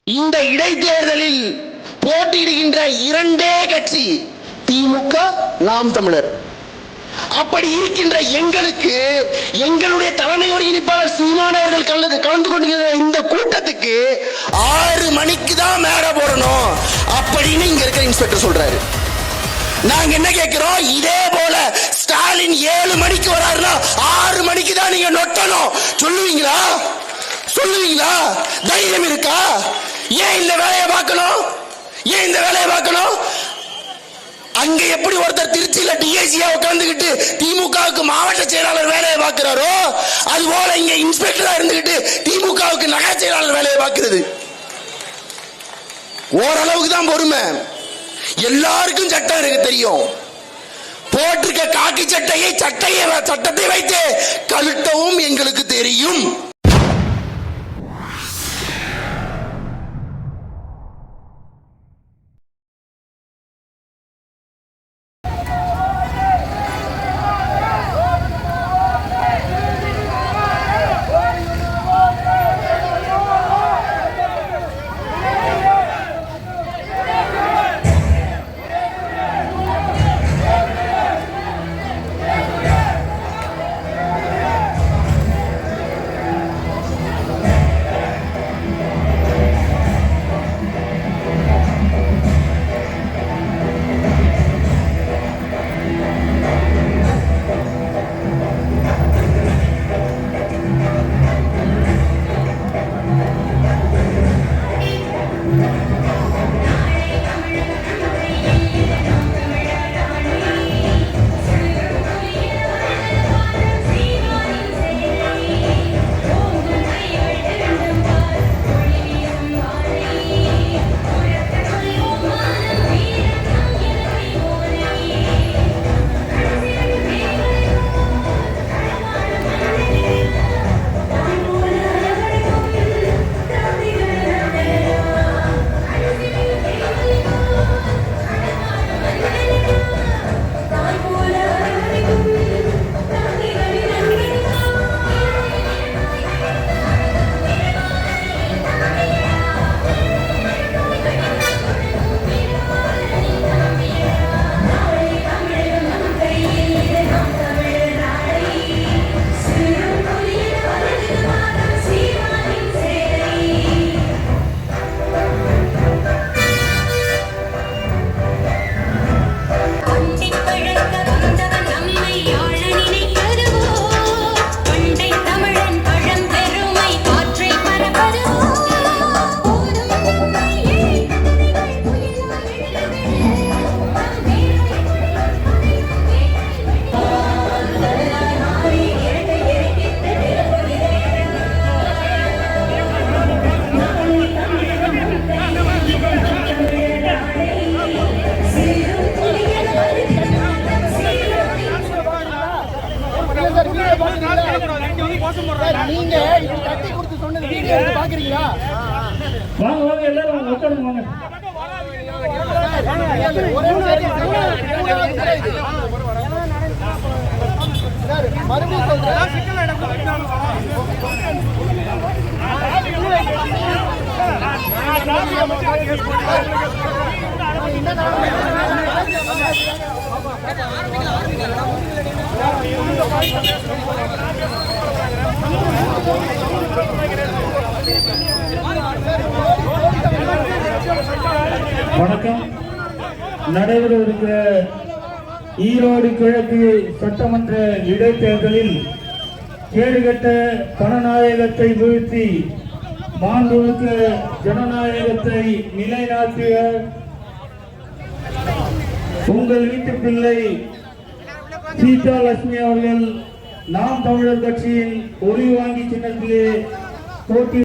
இந்த இடைத்தேர்தலில் போட்டியிடுகின்ற இரண்டே கட்சி திமுக, நாம் தமிழர். அப்படி இருக்கின்ற எங்களுக்கு எங்களுடைய தலைமை ஒருங்கிணைப்பாளர் சீமான் அவர்கள் கலந்து கொண்டிருக்கிற இந்த கூட்டத்துக்கு 6 மணிக்கு தான் மேடை போடணும் அப்படின்னு இங்க இருக்கிற இன்ஸ்பெக்டர் சொல்றாரு. நாங்க என்ன கேட்கிறோம்? இதே போல ஸ்டாலின் 7 மணிக்கு வராருன்னா 6 மணிக்கு தான் நீங்க நொட்டணும். சொல்லுவீங்களா? சொல்லுவீங்களா? தைரியம் இருக்கா? ஏன் இந்த வேலையை பார்க்கணும்? ஏன் இந்த வேலையை பார்க்கணும்? அங்க எப்படி ஒருத்தர் திருச்சியில டிஐசியா உட்கார்ந்துகிட்டு திமுகவுக்கு மாவட்ட செயலாளர் வேலையை பார்க்கிறாரோ, அது போல இங்க இன்ஸ்பெக்டரா இருந்துகிட்டு திமுகவுக்கு நகர செயலாளர் வேலையை பார்க்கிறது. ஓரளவுக்கு தான் பொறுமை. எல்லாருக்கும் சட்டம் எனக்கு தெரியும். போட்டிருக்க காக்கி சட்டத்தை வைத்து கழட்டவும் எங்களுக்கு தெரியும். நீங்க கட்டி கொடுத்து சொன்னது வீடியோ எடுத்து பாக்குறீங்களா? வாங்க வாங்க எல்லாரும் உட்காருங்க வாங்க. மறுபடியும் சொல்றேன். வணக்கம். நடைபெறவிருக்கிற ஈரோடு கிழக்கு சட்டமன்ற இடைத்தேர்தலில் கேடுகட்ட பணநாயகத்தை வீழ்த்தி மாண்புமிக்க ஜனநாயகத்தை நிலைநாட்டிய உங்கள் வீட்டு பிள்ளை சீதா லட்சுமி அவர்கள் நாம் தமிழர் கட்சியின் ஒளி வாங்கி சின்னத்திலே போட்டி